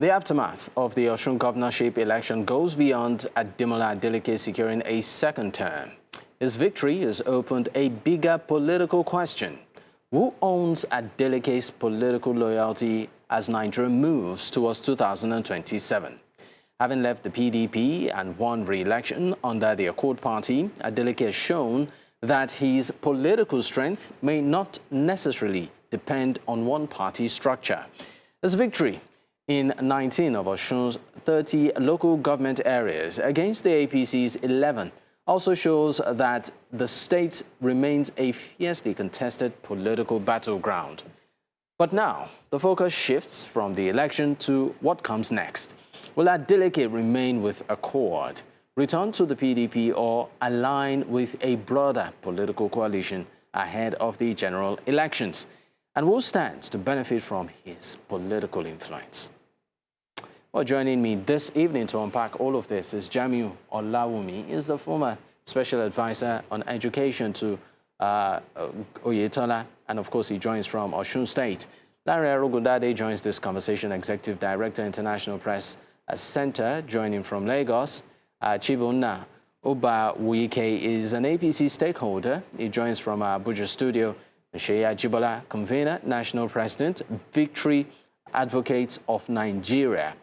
The aftermath of the Osun governorship election goes beyond Ademola Adeleke securing a second term. His victory has opened a bigger political question. Who owns Adeleke's political loyalty as Nigeria moves towards 2027? Having left the PDP and won re-election under the Accord Party, Adeleke has shown that his political strength may not necessarily depend on one party structure. His victory in 19 of Osun's 30 local government areas against the APC's 11 also shows that the state remains a fiercely contested political battleground. But now, the focus shifts from the election to what comes next. Will Adeleke remain with Accord, return to the PDP, or align with a broader political coalition ahead of the general elections? And who stands to benefit from his political influence? Well, joining me this evening to unpack all of this is Jamiu Olawunmi. He is the former Special Advisor on Education to Oyetola, and of course he joins from Osun State. Lanre Arogundade joins this conversation, Executive Director, International Press Center, joining from Lagos. Chibunna Ubawuike is an APC stakeholder. He joins from Abuja studio. Seyi Ajibola, Convener, National President, Victory Advocates of Nigeria,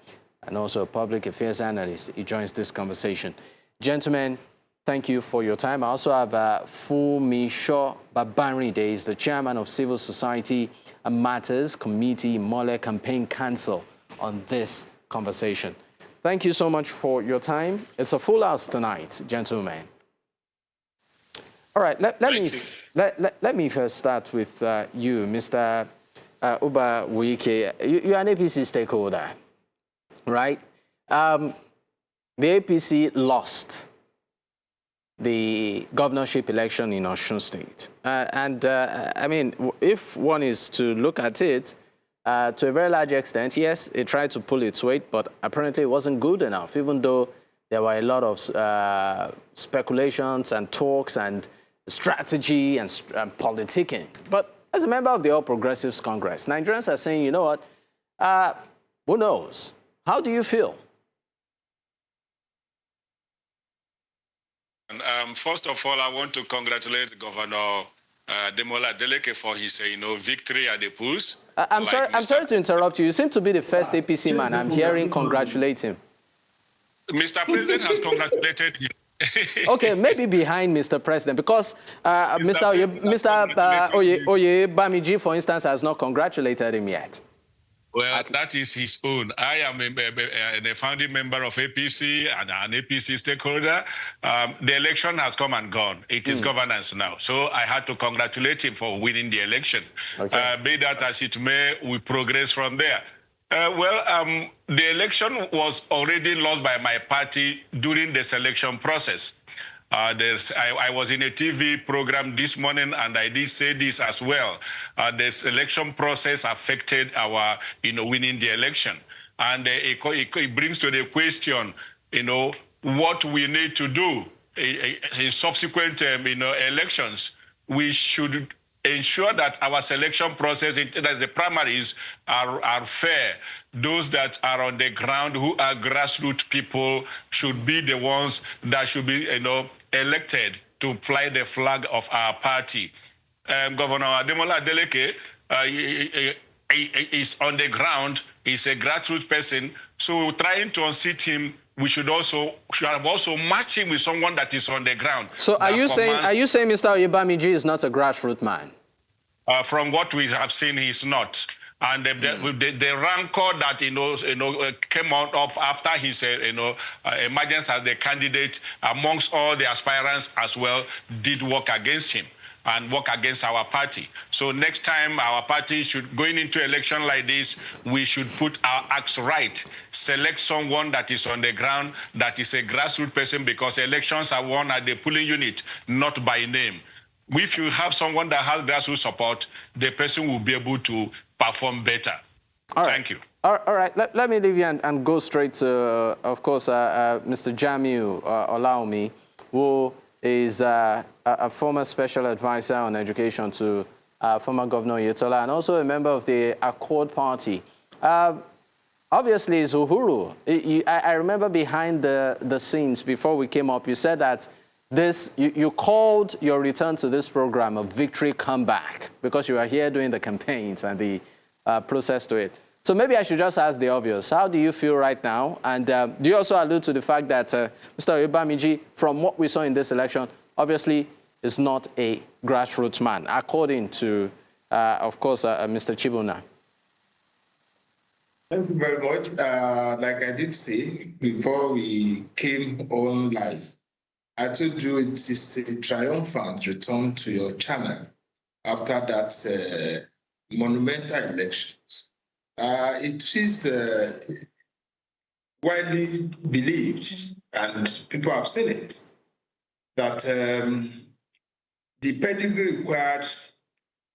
and also a public affairs analyst. He joins this conversation. Gentlemen, thank you for your time. I also have Funmiso Babarinde, is the chairman of Civil Society Matters Committee, Imole Campaign Council, on this conversation. Thank you so much for your time. It's a full house tonight, gentlemen. All right, let me first start with you, Mr. Ubawuike. You're an APC stakeholder, right? The APC lost the governorship election in Osun State. I mean, if one is to look at it, to a very large extent, yes, it tried to pull its weight, but apparently it wasn't good enough, even though there were a lot of speculations and talks and strategy and politicking. But as a member of the All Progressives Congress, Nigerians are saying, you know what, who knows? How do you feel? First of all, I want to congratulate Governor Ademola Adeleke for his, victory at the polls. I'm sorry to interrupt you. You seem to be the first APC man I'm hearing congratulate him. Mr. President has congratulated him. Okay, maybe behind Mr. President, because Mr. Oyebamiji, for instance, has not congratulated him yet. Well, that is his own. I am a founding member of APC and an APC stakeholder. The election has come and gone. It is governance now. So I had to congratulate him for winning the election. Okay. Be that as it may, we progress from there. The election was already lost by my party during the selection process. I was in a TV program this morning, and I did say this as well. The selection process affected our, winning the election. And it brings to the question, what we need to do in subsequent, elections. We should ensure that our selection process, that the primaries are fair. Those that are on the ground, who are grassroots people, should be the ones that should be, elected to fly the flag of our party. Governor Ademola Adeleke is on the ground. He's a grassroots person. So trying to unseat him, we should have also matched him with someone that is on the ground. So are you saying Mr. Oyebamiji is not a grassroots man? From what we have seen, he's not. And the rancor that came out up after his emergence as the candidate amongst all the aspirants as well did work against him and work against our party. So next time our party should, going into election like this, we should put our acts right. Select someone that is on the ground, that is a grassroots person, because elections are won at the polling unit, not by name. If you have someone that has grassroots support, the person will be able to perform better. Thank you. All right, let me leave you and go straight to, of course, Mr. Jamiu Olawunmi, who is a former special advisor on education to former Governor Oyetola and also a member of the Accord Party. obviously it's Uhuru. I remember behind the scenes before we came up, you said that you called your return to this program a victory comeback because you are here doing the campaigns and the process to it. So maybe I should just ask the obvious. How do you feel right now? And do you also allude to the fact that Mr. Oyebamiji, from what we saw in this election, obviously is not a grassroots man, according to, of course, Mr. Chibunna? Thank you very much. Like I did say before we came on live, I told you it is a triumphant return to your channel after that monumental elections. It is widely believed, and people have seen it, that the pedigree required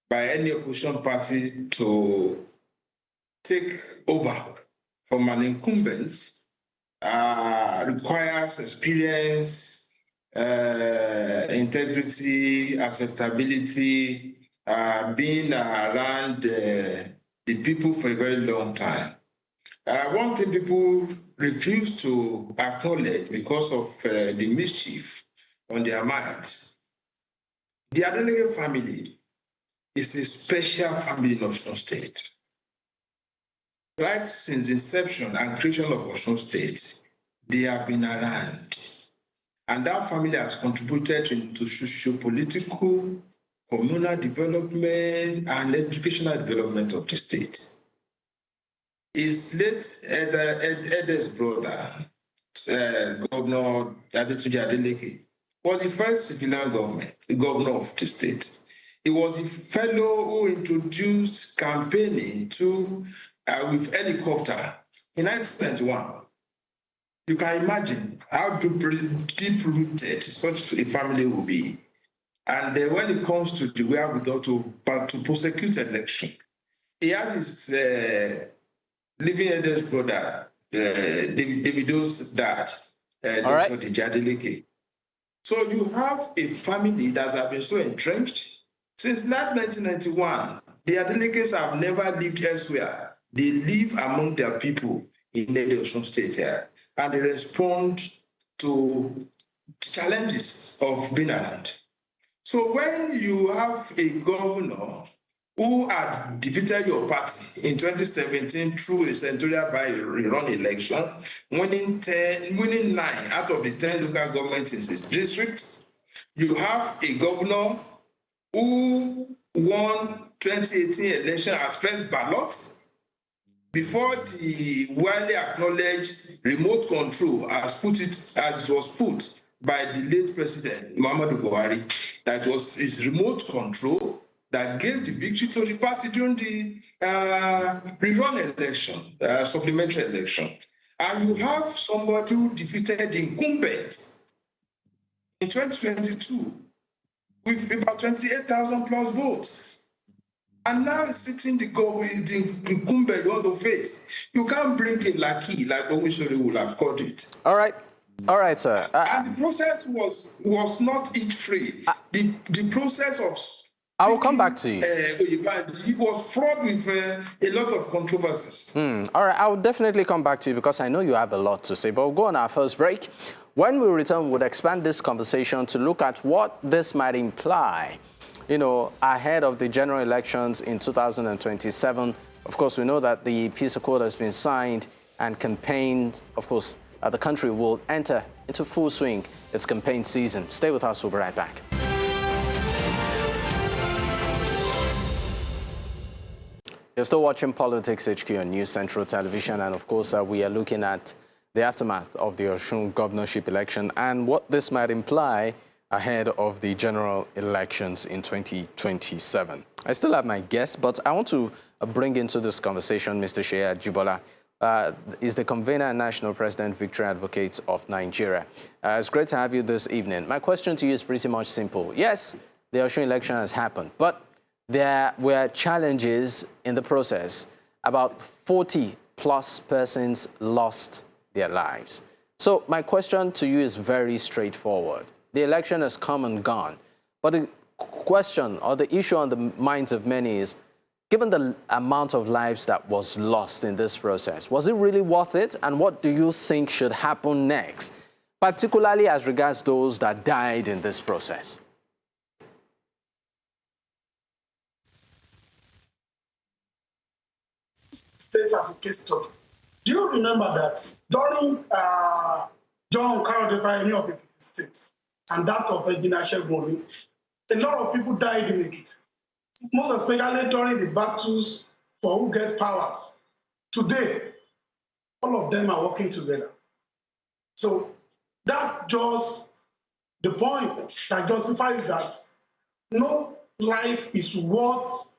by any opposition party to take over from an incumbent requires experience, integrity, acceptability, being around the people for a very long time. One thing people refuse to acknowledge because of the mischief on their minds, the Adeleke family is a special family in Osun State. Right since the inception and creation of Osun State, they have been around. And that family has contributed into socio-political, communal development, and educational development of the state. His late Ede's brother, Governor Adeleke, was the first civilian governor of the state. He was the fellow who introduced campaigning with helicopter in 1991. You can imagine how deep-rooted such a family will be. And when it comes to the wherewithal to prosecute election, he has his living eldest brother, Davido's dad, Dr. Adeleke. So you have a family that has been so entrenched. Since 1991, the Adelekes have never lived elsewhere. They live among their people in the Osun State here, and they respond to challenges of being around. So when you have a governor who had defeated your party in 2017 through a senatorial by-run election, winning 9 out of the 10 local governments in his district, you have a governor who won 2018 election at first ballot before the widely acknowledged remote control as it was put by the late President Muhammadu Buhari, that was his remote control that gave the victory to the party during the rerun election, supplementary election. And you have somebody who defeated the incumbent in 2022 with about 28,000 plus votes. And now sitting the incumbent on the face. You can't bring a lucky like Omisori would have called it. All right, sir. And the process was not each-free. The process of I will come back to you. It was fraught with a lot of controversies. All right, I will definitely come back to you because I know you have a lot to say, but we'll go on our first break. When we return, we'll expand this conversation to look at what this might imply, ahead of the general elections in 2027. Of course, we know that the peace accord has been signed and campaigned. Of course, the country will enter into full swing its campaign season. Stay with us, we'll be right back. You're still watching Politics HQ on News Central Television, and of course, we are looking at the aftermath of the Osun governorship election and what this might imply ahead of the general elections in 2027. I still have my guests, but I want to bring into this conversation Mr. Seyi Ajibola. Is the Convener and National President Victory Advocates of Nigeria. It's great to have you this evening. My question to you is pretty much simple. Yes, the Osun election has happened, but there were challenges in the process. About 40 plus persons lost their lives. So my question to you is very straightforward. The election has come and gone, but the question or the issue on the minds of many is, Given the amount of lives that was lost in this process, was it really worth it? And what do you think should happen next, particularly as regards those that died in this process? State as a case study. Do you remember that during John Carol Vying of Ekiti State and that of Ejina Shegun, a lot of people died in Ekiti, most especially during the battles for who get powers. Today, all of them are working together. So that's just the point that justifies that no life is worth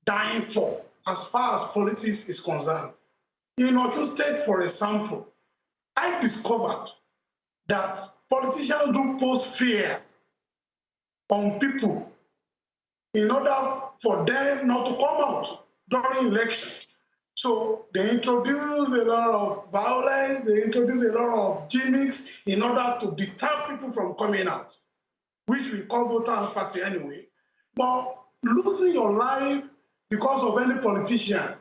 dying for as far as politics is concerned. In Oyo State, for example, I discovered that politicians do post fear on people in order for them not to come out during election. So they introduce a lot of violence, they introduce a lot of gimmicks in order to deter people from coming out, which we call voter apathy anyway. But losing your life because of any politician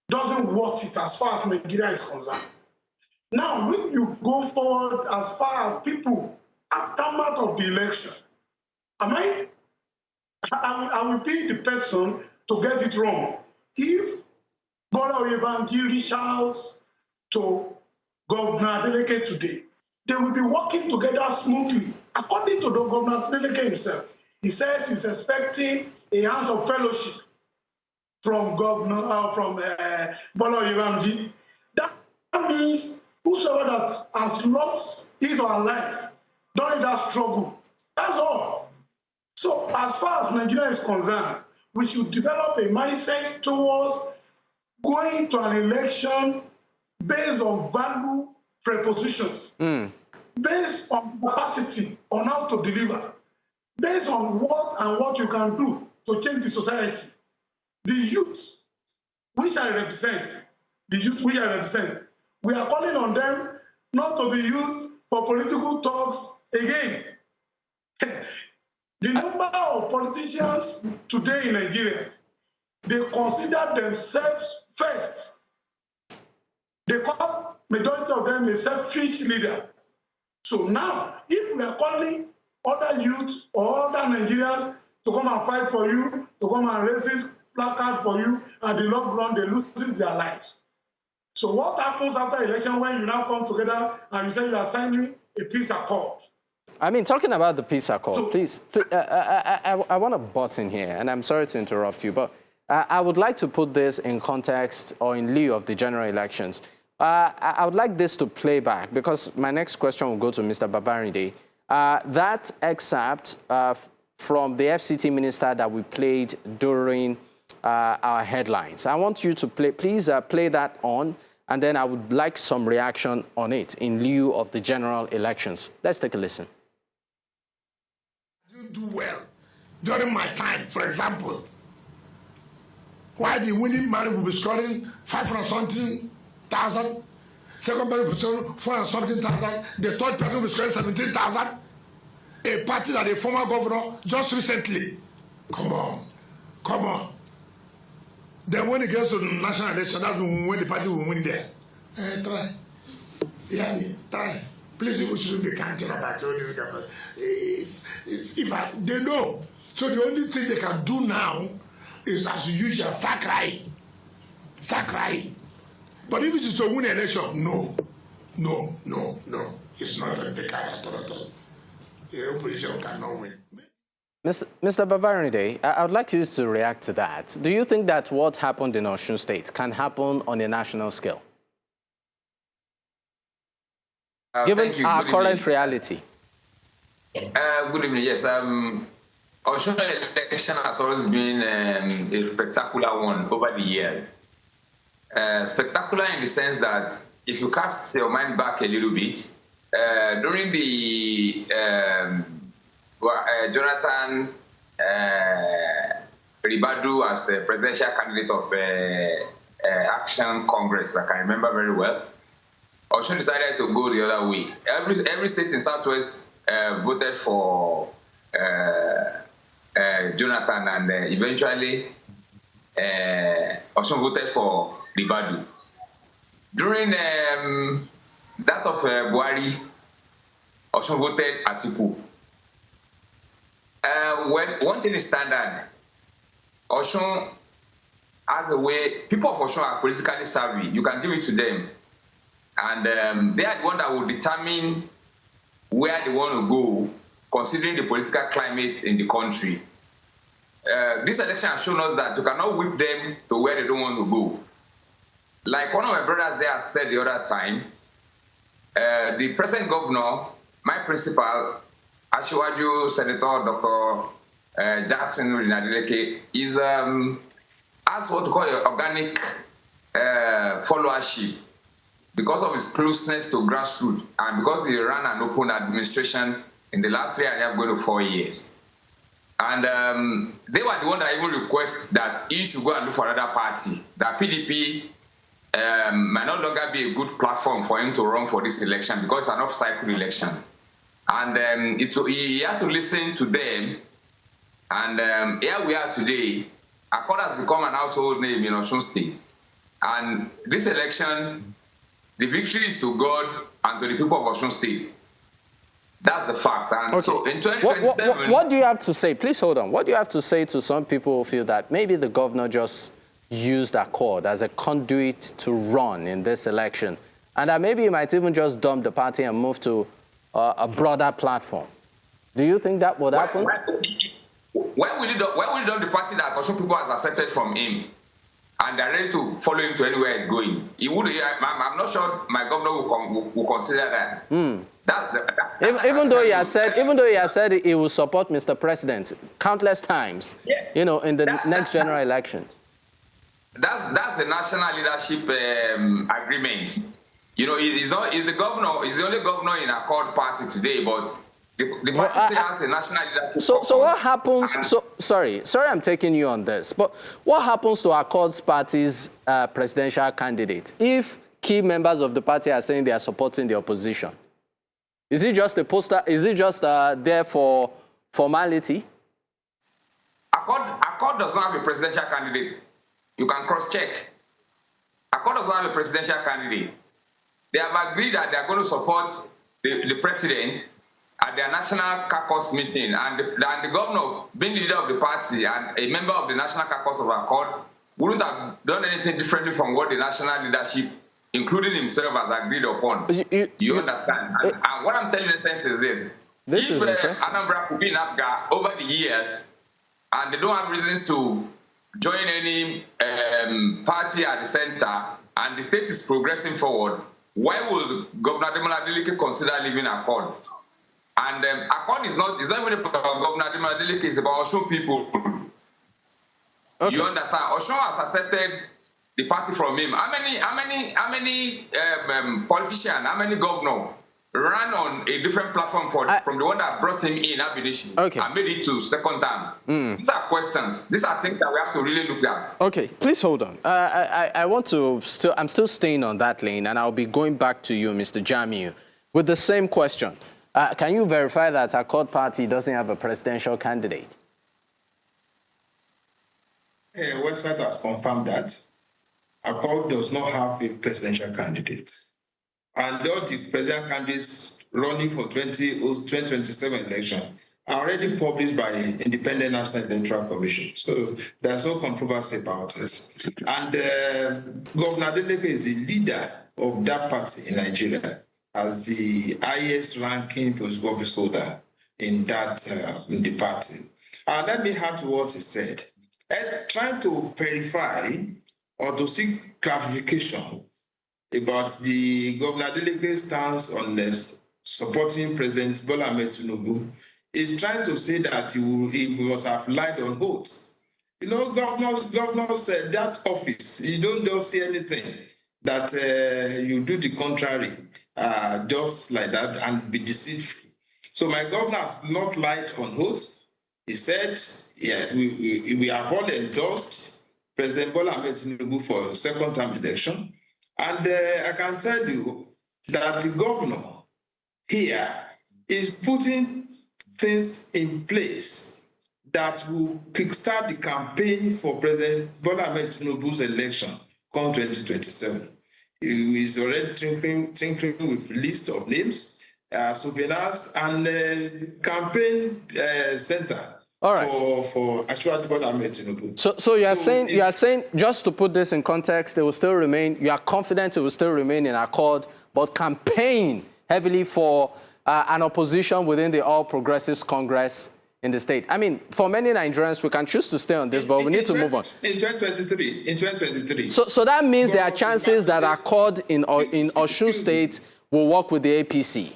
doesn't worth it as far as Nigeria is concerned. Now, when you go forward as far as people aftermath of the election, I will be the person to get it wrong. If Bola Oyèbánjí reach out to Governor Adeleke today, they will be working together smoothly. According to the Governor Adeleke himself, he says he's expecting a hands of fellowship from Bola Oyèbánjí. That means whosoever that has lost his or her life during that struggle, that's all. So as far as Nigeria is concerned, we should develop a mindset towards going to an election based on value prepositions, based on capacity on how to deliver, based on what you can do to change the society. The youth, which I represent, we are calling on them not to be used for political talks again. The number of politicians today in Nigeria, they consider themselves first. They call majority of them a selfish leader. So now, if we are calling other youth or other Nigerians to come and fight for you, to come and raise this placard for you, and the long run, they lose their lives. So what happens after election when you now come together and you say you are signing a peace accord? I mean, talking about the peace accord, so, please I want to butt in here, and I'm sorry to interrupt you, but I would like to put this in context or in lieu of the general elections. I would like this to play back, because my next question will go to Mr. Babarinde. That excerpt from the FCT minister that we played during our headlines, I want you to please play that on, and then I would like some reaction on it in lieu of the general elections. Let's take a listen. You do well during my time, for example. Why the winning man will be scoring 500-something thousand, second person will be scoring 400-something thousand, the third person will be scoring 17,000. A party that a former governor just recently. Come on. Then when it gets to the national election, that's when the party will win there. Try. Yeah, try. Please, we shouldn't be counting about all this. They know. So the only thing they can do now is, as usual, start crying. But if it is to win an election, no. It's not on the card at all. The opposition cannot win. Mr. Babarinde, I would like you to react to that. Do you think that what happened in Osun State can happen on a national scale? Given our current reality. Good evening, yes. Osun election has always been a spectacular one over the years. Spectacular in the sense that if you cast your mind back a little bit, during the Jonathan Ribadu as a presidential candidate of Action Congress, I can remember very well, Osun decided to go the other way. Every state in Southwest voted for Jonathan, and eventually Osun voted for Ribadu. During that of Buhari, Osun voted Atiku. When one thing is standard, Osun has a way, people of Osun are politically savvy. You can give it to them. And they are the one that will determine where they want to go, considering the political climate in the country. This election has shown us that you cannot whip them to where they don't want to go. Like one of my brothers there said the other time, the present governor, my principal, Asiwaju Senator Dr. Jackson Adeleke, is has what we call an organic followership because of his closeness to grassroots and because he ran an open administration in the last 3.5 going to 4 years. And they were the one that even requests that he should go and look for another party, that PDP might no longer be a good platform for him to run for this election because it's an off-cycle election. And he has to listen to them. And here we are today. Accord has become an household name in Osun State. And this election, the victory is to God and to the people of Osun State. That's the fact. And okay. So in 2027... What do you have to say? Please hold on. What do you have to say to some people who feel that maybe the governor just used Accord as a conduit to run in this election, and that maybe he might even just dump the party and move to a broader platform? Do you think that would happen? When will he dump the party that some people has accepted from him and they're ready to follow him to anywhere he's going? He would. I'm not sure my governor will consider that. Mm. Even though he has said he will support Mr. President countless times, yeah. You know, in the next general election. That's the national leadership agreement. You know, he's the governor. He's the only governor in Accord party today, but the party still has a national leadership. So what happens? Sorry, I'm taking you on this, but what happens to Accord's party's presidential candidate if key members of the party are saying they are supporting the opposition? Is it just a poster? Is it just there for formality? Accord does not have a presidential candidate. You can cross-check. Accord does not have a presidential candidate. They have agreed that they are going to support the president at their national caucus meeting, and the governor, being the leader of the party and a member of the national caucus of Accord, wouldn't have done anything differently from what the national leadership, including himself, has agreed upon. You understand? And what I'm telling you in a sense is this. This is interesting. Anambra could be in Abga over the years, and they don't have reasons to join any party at the center, and the state is progressing forward, why would Governor Ademola Adeleke consider leaving Accord? And Accord is not even about Governor Ademola Adeleke, it's about Osun people. Okay. You understand? Osun has accepted the party from him. How many politicians, how many governors ran on a different platform from the one that brought him in, okay, and made it to second term? These are questions. These are things that we have to really look at. Okay, please hold on. I'm still staying on that lane, and I'll be going back to you, Mr. Jamiu, with the same question. Can you verify that Accord Party doesn't have a presidential candidate? A website has confirmed that Accord does not have a presidential candidate. And all the presidential candidates running for 2027 election are already published by Independent National Electoral Commission. So there's no controversy about it. And Governor Adeleke is the leader of that party in Nigeria as the highest ranking political office holder in the party. Let me add to what he said. Trying to verify or to seek clarification about the Governor Adeleke's stance on supporting President Bola Ahmed Tinubu is trying to say that he must have lied on oath. You know, governor said that office, you don't just say anything, that you do the contrary, just like that, and be deceitful. So my governor has not lied on oath. He said, yeah, we have all endorsed President Bola Ahmed Tinubu for a second-term election. And I can tell you that the governor here is putting things in place that will kickstart the campaign for President Bola Ahmed Tinubu's election come 2027. He is already tinkering with list of names, souvenirs, and campaign center. All right. For Ashwad Bola Ahmed Tinubu. So you are saying, just to put this in context, it will still remain, you are confident it will still remain in accord, but campaign heavily for an opposition within the All Progressives Congress in the state. I mean, for many Nigerians, we can choose to stay on this, but we need to move on. In 2023. So that means there are chances that Accord in Osun State will work with the APC.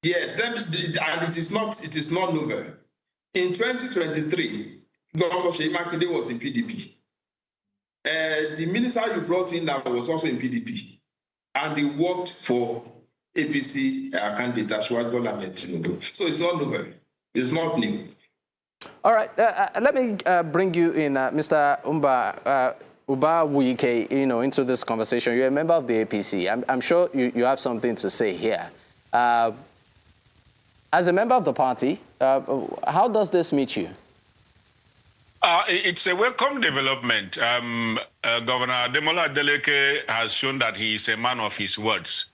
Yes, and it is not novel. In 2023, Governor Seyi Makinde was in PDP. The minister you brought in now was also in PDP, and he worked for APC candidate Ashwad Bola Ahmed Tinubu. So it's not novel. It's not new. All right. Let me bring you in, Mr. Ubawuike, into this conversation. You're a member of the APC. I'm sure you have something to say here. As a member of the party, how does this meet you? It's a welcome development. Governor Ademola Adeleke has shown that he is a man of his words.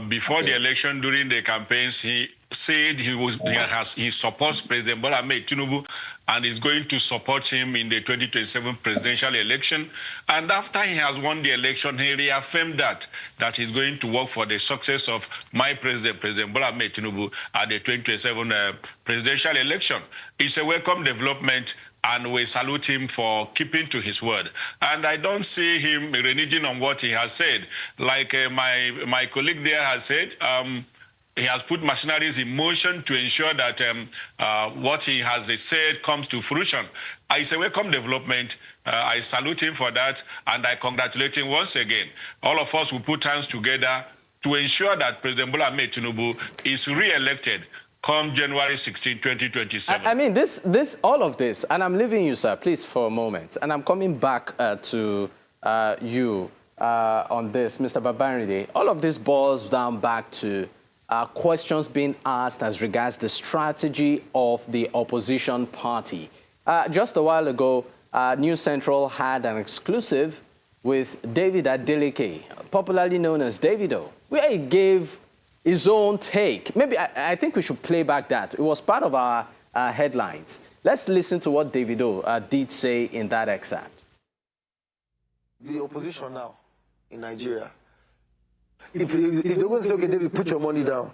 Before the election, during the campaigns, he said he supports President Bola Ahmed Tinubu and is going to support him in the 2027 presidential election. And after he has won the election, he reaffirmed that he's going to work for the success of my president, President Bola Ahmed Tinubu, at the 2027 presidential election. It's a welcome development, and we salute him for keeping to his word. And I don't see him reneging on what he has said. Like my colleague there has said, he has put machineries in motion to ensure that what he has said comes to fruition. It's a welcome development. I salute him for that, and I congratulate him once again. All of us will put hands together to ensure that President Bola Ahmed Tinubu is re-elected come January 16, 2027. I mean, all of this, and I'm leaving you, sir, please, for a moment, and I'm coming back to you on this, Mr. Babarinde. All of this boils down back to questions being asked as regards the strategy of the opposition party. Just a while ago, News Central had an exclusive with David Adeleke, popularly known as Davido, where he gave his own take. Maybe I think we should play back that. It was part of our headlines. Let's listen to what Davido did say in that excerpt. The opposition now in Nigeria, if they're going to say, okay, David, put your money down,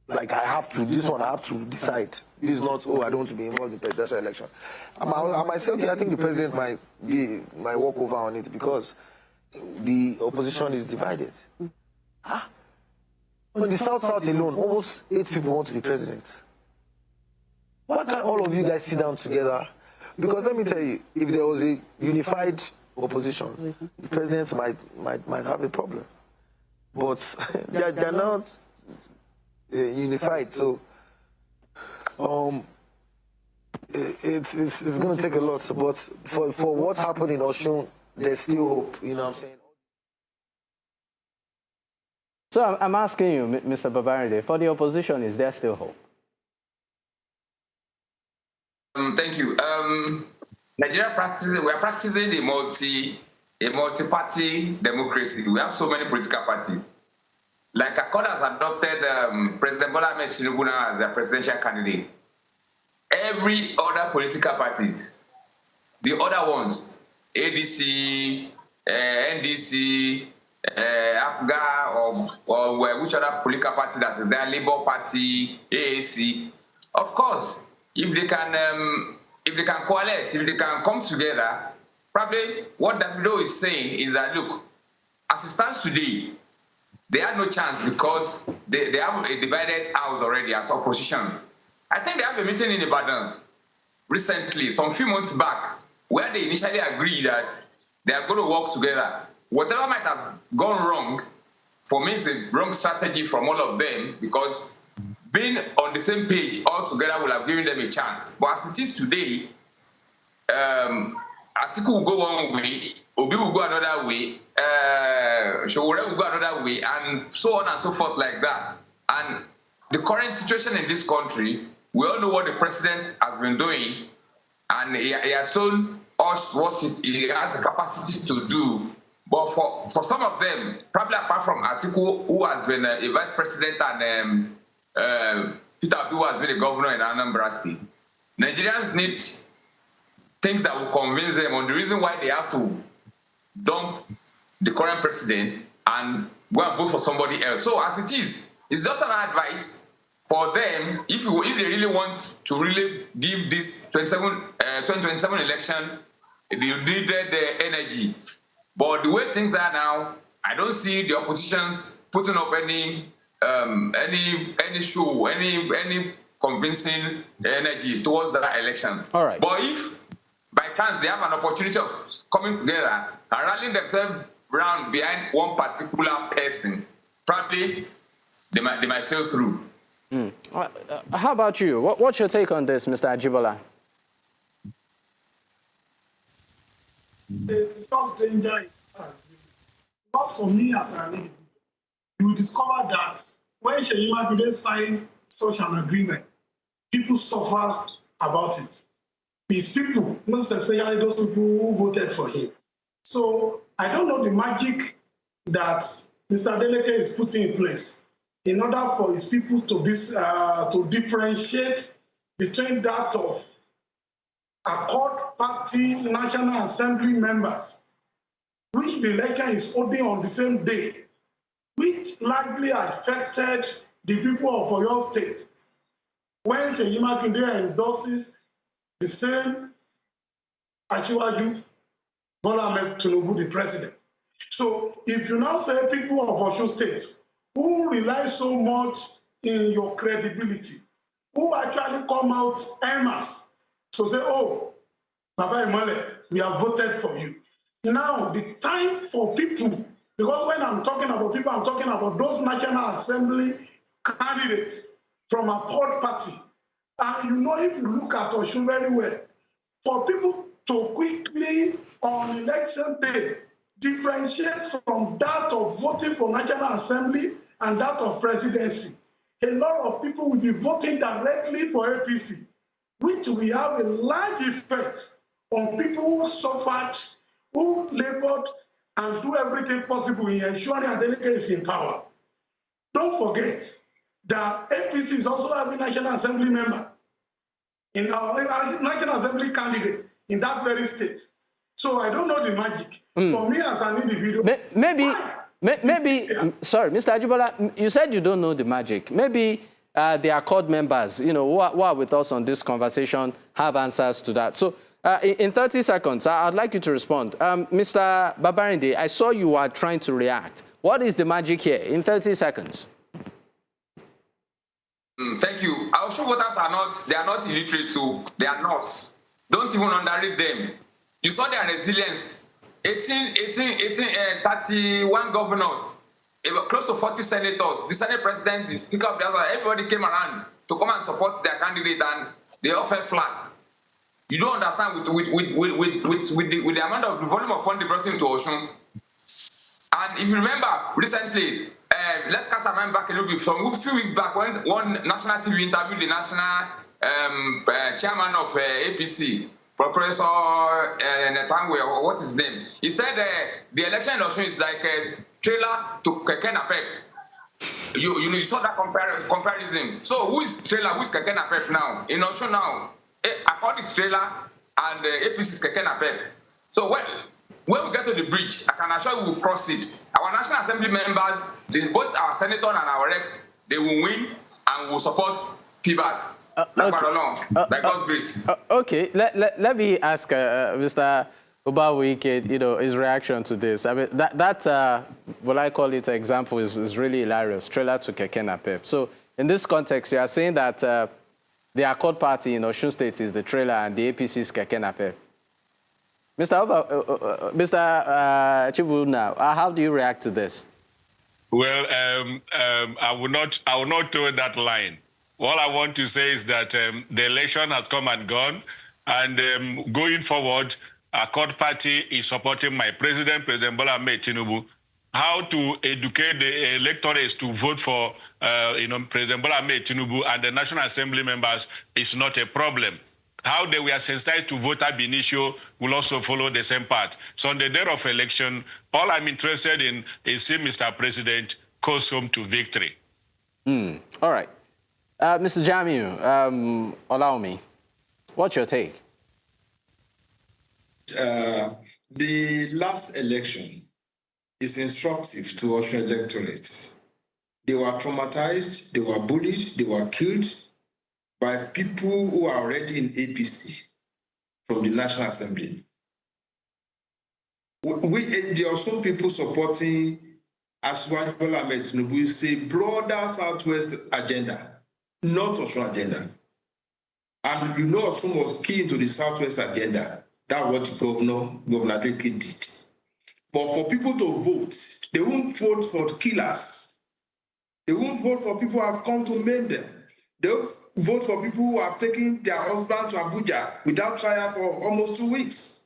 like I have to, this one I have to decide. This is not, oh, I don't want to be involved in the presidential election. I might say, okay, I think the president might walk over on it because the opposition is divided. Huh? In the South alone, almost 8 people want to be president. Why can't all of you guys sit down together? Because let me tell you, if there was a unified opposition, the presidents might have a problem. But they're not unified, so it's going to take a lot. But for what happened in Osun, there's still hope. You know what I'm saying? So I'm asking you, Mr. Babarinde, for the opposition, is there still hope? Thank you. Nigeria we are practicing a multi-party democracy. We have so many political parties. Like Accord has adopted President Bola Ahmed Tinubu now as their presidential candidate. Every other political parties, the other ones, ADC, NDC, APGA, or which other political party that is there, Labour Party, AAC, of course, if they can coalesce, if they can come together, probably what Davido is saying is that, look, as it stands today, they had no chance because they have a divided house already as opposition. I think they have a meeting in Ibadan recently, some few months back, where they initially agreed that they are going to work together. Whatever might have gone wrong, for me, it's a wrong strategy from all of them because being on the same page altogether will have given them a chance. But as it is today, Atiku will go one way, Obi will go another way, Showore will go another way, and so on and so forth like that. And the current situation in this country We all know what the president has been doing, and he has shown us what he has the capacity to do. But for some of them, probably apart from Atiku, who has been a vice president, and Peter Obi, who has been a governor in Anambra State, Nigerians need things that will convince them on the reason why they have to dump the current president and go and vote for somebody else. So as it is, it's just an advice for them, if they really want to really give this 2027 election the needed energy. But the way things are now, I don't see the oppositions putting up any show, any convincing energy towards that election. All right. But if by chance they have an opportunity of coming together and rallying themselves around behind one particular person, probably they might sail through. How about you? What's your take on this, Mr. Ajibola? It's not danger. Not for me as an individual. You will discover that when Seyi Ajibola signed such an agreement, people suffered about it. These people, most especially those people who voted for him. So I don't know the magic that Mr. Adeleke is putting in place in order for his people to differentiate between that of Accord Party National Assembly members, which the election is holding on the same day, which largely affected the people of Oyo State. When Seyi Ajibola endorses the same Asiwaju Bola Ahmed Tinubu, the president. So if you now say people of Osun State who rely so much in your credibility, who actually come out en masse to say, oh, Baba Imole, we have voted for you. Now, the time for people, because when I'm talking about people, I'm talking about those National Assembly candidates from a third party. And you know, if you look at Osun very well, for people to quickly, on election day, differentiate from that of voting for National Assembly and that of presidency, a lot of people will be voting directly for APC, which will have a large effect on people who suffered, who labored, and do everything possible in ensuring Adeleke is in power. Don't forget that APC is also having National Assembly member, in our National Assembly candidate in that very state. So I don't know the magic. For me as an individual, maybe sorry, Mr. Ajibola, you said you don't know the magic. Maybe the Accord members, you know, who are with us on this conversation have answers to that. So in 30 seconds, I'd like you to respond. Mr. Babarinde, I saw you are trying to react. What is the magic here in 30 seconds? Thank you. Our Osun voters are not illiterate, so they are not. Don't even underrate them. You saw their resilience. 31 governors, close to 40 senators, the Senate president, the Speaker of the House, everybody came around to come and support their candidate, and they all fell flat. You don't understand with the amount of the volume of funds they brought into Osun. And if you remember recently, let's cast our mind back a little bit. From a few weeks back, when one national TV interviewed the national chairman of APC, Professor Netangwe, or what is his name? He said the election in Osun is like a trailer to Keke Napep. You saw that comparison. So who is trailer? Who is Keke Napep now? In Osun now, Accord is trailer and APC is Keke Napep. So when we get to the bridge, I can assure you we'll cross it. Our National Assembly members, both our senator and our rep, they will win and will support PBAT. By God's grace. Okay, let me ask Mr. Ubawuike, you know, his reaction to this. I mean, that what I call it example is really hilarious. Trailer to Keke Napep. So in this context, you are saying that the Accord Party in Osun State is the trailer and the APC is Keke Napep. Mr. Chibunna, how do you react to this? Well, I will not throw that line. All I want to say is that the election has come and gone, and going forward, Accord Party is supporting my president, President Bola Ahmed Tinubu. how to educate the electorates to vote for President Bola Ahmed Tinubu and the National Assembly members is not a problem. How they were sensitized to voter ab initio will also follow the same path. So on the day of election, all I'm interested in is seeing Mr. President coast home to victory. All right. Mr. Jamiu Olawunmi, what's your take? The last election is instructive to Osun electorates. They were traumatized, they were bullied, they were killed by people who are already in APC from the National Assembly. There are some people supporting Seyi Ajibola say broader Southwest agenda, not Osun agenda. And you know Osun was key into the Southwest agenda. That's what Governor Adeleke did. But for people to vote, they won't vote for killers. They won't vote for people who have come to maim them. They'll vote for people who have taken their husbands to Abuja without trial for almost 2 weeks.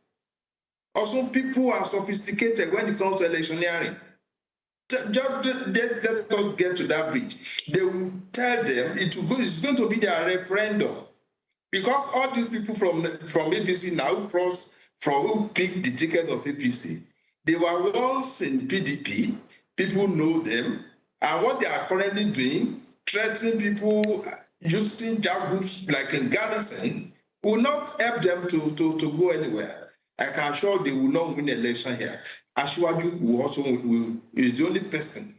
Also, people are sophisticated when it comes to electioneering. Let us get to that bridge. They will tell them it's going to be their referendum. Because all these people from APC now who picked the ticket of APC, they were once in PDP, people know them, and what they are currently doing, threatening people, using job groups like in Garrison, will not help them to go anywhere. I can assure they will not win election here. Asiwaju is the only person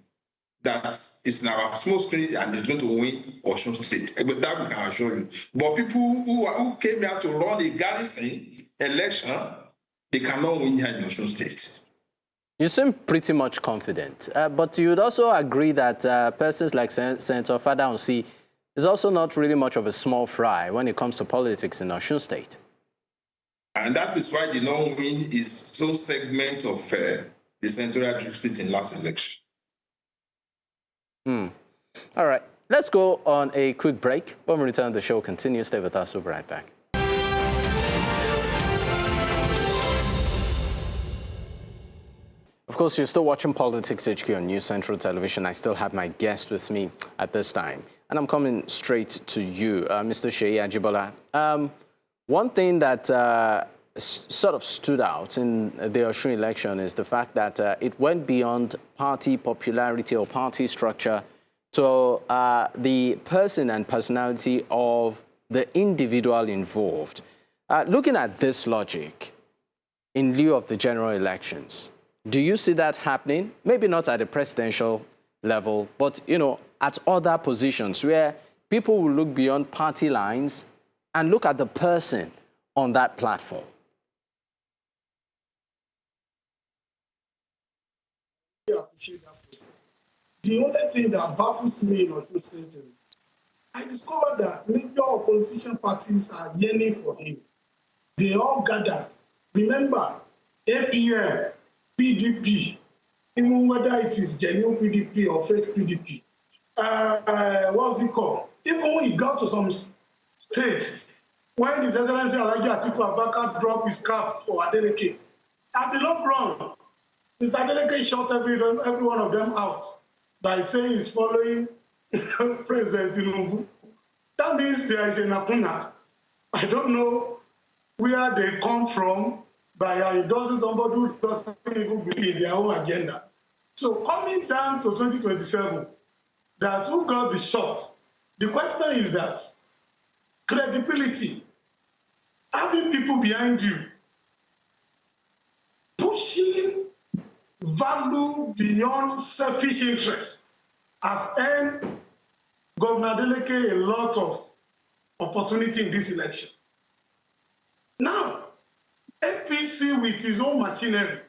that is in our small screen and is going to win Osun State. But that we can assure you. But people who came here to run a Garrison election, they cannot win here in Osun State. You seem pretty much confident, but you would also agree that persons like Senator Fadaunsi is also not really much of a small fry when it comes to politics in Osun State. And that is why the non-win is so segment of the senatorial district in last election. All right, let's go on a quick break. When we return, the show continues. Stay with us. We'll be right back. Of course, you're still watching Politics HQ on News Central Television. I still have my guest with me at this time. And I'm coming straight to you, Mr. Seyi Ajibola. One thing that sort of stood out in the Osun election is the fact that it went beyond party popularity or party structure to the person and personality of the individual involved. Looking at this logic, in lieu of the general elections, do you see that happening? Maybe not at the presidential level, but at other positions where people will look beyond party lines and look at the person on that platform. I appreciate that question. The only thing that baffles me in Osun State, I discovered that major opposition parties are yearning for him. They all gather. Remember, APM, PDP, even whether it is genuine PDP or fake PDP. What's it called? Even when he got to some stage, when His Excellency Alhaji Atiku Abubakar dropped his cap for Adeleke, at the long run, Mr. Adeleke shot every one of them out by saying he's following President Tinubu. That means there is a lacuna. I don't know where they come from by endorsing somebody who doesn't even believe in their own agenda. So coming down to 2027, that who got the shot, the question is that credibility, having people behind you, pushing value beyond selfish interest has earned Governor Adeleke a lot of opportunity in this election. Now, APC with his own machinery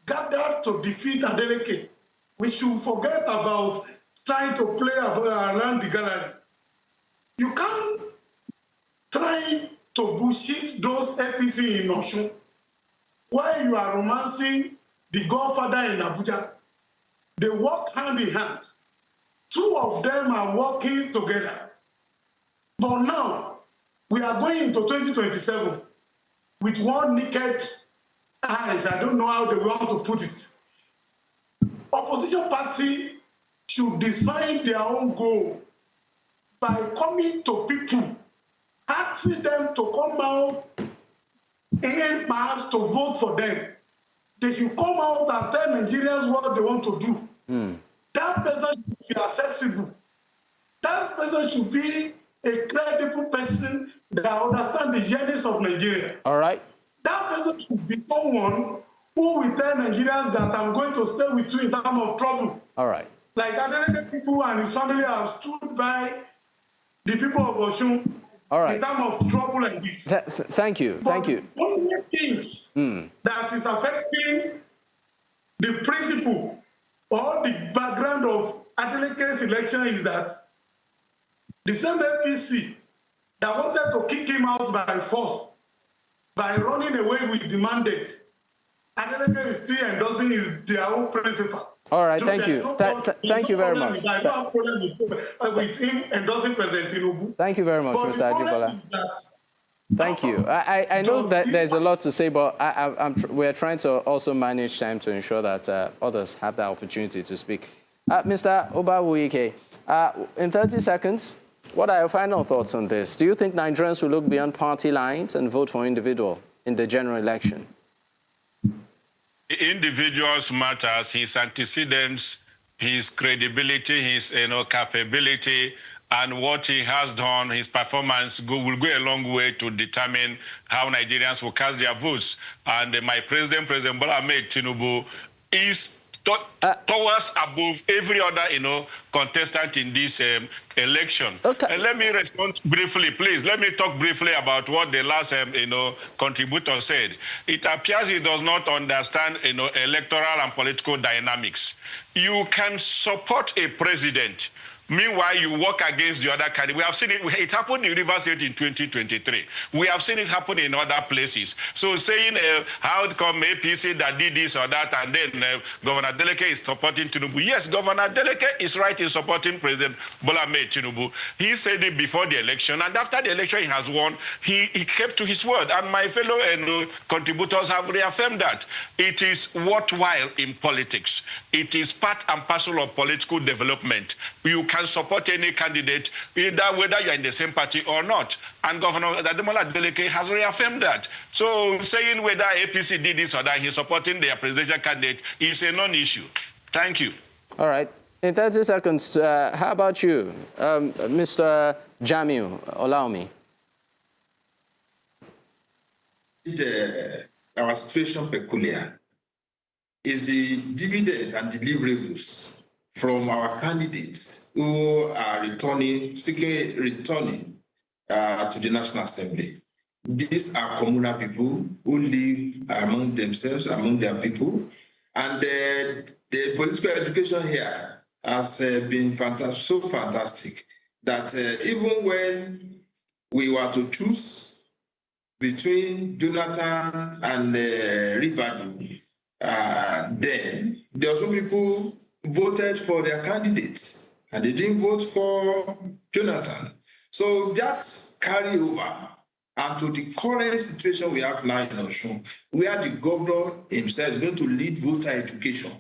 gathered to defeat Adeleke. We should forget about trying to play around the gallery. You can't try to bullshit those APC in Osun while you are romancing the Godfather in Abuja. They work hand in hand. Two of them are working together. But now, we are going into 2027 with one naked eyes. I don't know how they want to put it. opposition party should decide their own goal by coming to people, asking them to come out in mass to vote for them. They should come out and tell Nigerians what they want to do. That person should be accessible. That person should be a credible person that understands the journeys of Nigeria. All right. That person should be someone who will tell Nigerians that I'm going to stay with you in time of trouble. All right. Like Adeleke people and his family have stood by the people of Osun in time of trouble and this. Thank you. Thank you. One of the things that is affecting the principle or the background of Adeleke's election is that the same APC that wanted to kick him out by force, by running away with the mandate, Adeleke is still endorsing their own principle. All right, thank you. Thank you very much. I don't have problem with him endorsing President Tinubu. Thank you very much, Mr. Ajibola. Thank you. I know that there's a lot to say, but we're trying to also manage time to ensure that others have the opportunity to speak. Mr. Ubawuike, in 30 seconds, what are your final thoughts on this? Do you think Nigerians will look beyond party lines and vote for individual in the general election? Individuals matters, his antecedents, his credibility, his capability, and what he has done, his performance will go a long way to determine how Nigerians will cast their votes. And my president, President Bola Ahmed Tinubu, is towards above every other, contestant in this election. Okay. And let me respond briefly, please. Let me talk briefly about what the last, contributor said. It appears he does not understand, electoral and political dynamics. You can support a president. Meanwhile, you work against the other candidate. We have seen it. It happened in Rivers State in 2023. We have seen it happen in other places. So saying how come APC that did this or that, and then Governor Adeleke is supporting Tinubu. Yes, Governor Adeleke is right in supporting President Bola Ahmed Tinubu. He said it before the election, and after the election he has won, he kept to his word. And my fellow contributors have reaffirmed that. It is worthwhile in politics. It is part and parcel of political development. You can support any candidate, whether you're in the same party or not. And Governor Ademola Adeleke has reaffirmed that. So saying whether APC did this or that, he's supporting their presidential candidate is a non-issue. Thank you. All right. In 30 seconds, how about you, Mr. Jamiu Olawunmi? Our situation peculiar is the dividends and deliverables from our candidates who are seeking returning to the National Assembly. These are communal people who live among themselves, among their people. And the political education here has been so fantastic that even when we were to choose between Jonathan and Ribadu, then there are some people voted for their candidates and they didn't vote for Jonathan. So that's carry over and to the current situation we have now in Osun, where the governor himself is going to lead voter education.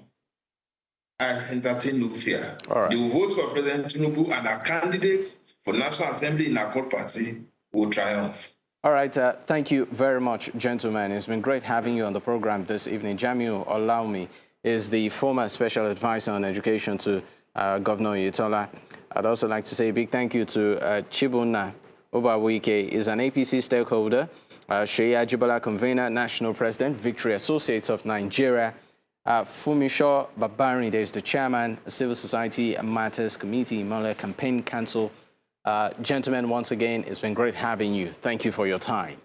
I entertain no fear. Right. They will vote for President Tinubu and our candidates for National Assembly in our core party will triumph. All right, thank you very much, gentlemen. It's been great having you on the program this evening. Jamiu Olawunmi is the former special advisor on education to Governor Oyetola. I'd also like to say a big thank you to Chibunna Ubawuike, is an APC stakeholder, Seyi Ajibola, Convener, National President, Victory Associates of Nigeria. Funmiso Babarinde is the chairman, Civil Society Matters Committee, Imole Campaign Council. Gentlemen, once again, it's been great having you. Thank you for your time.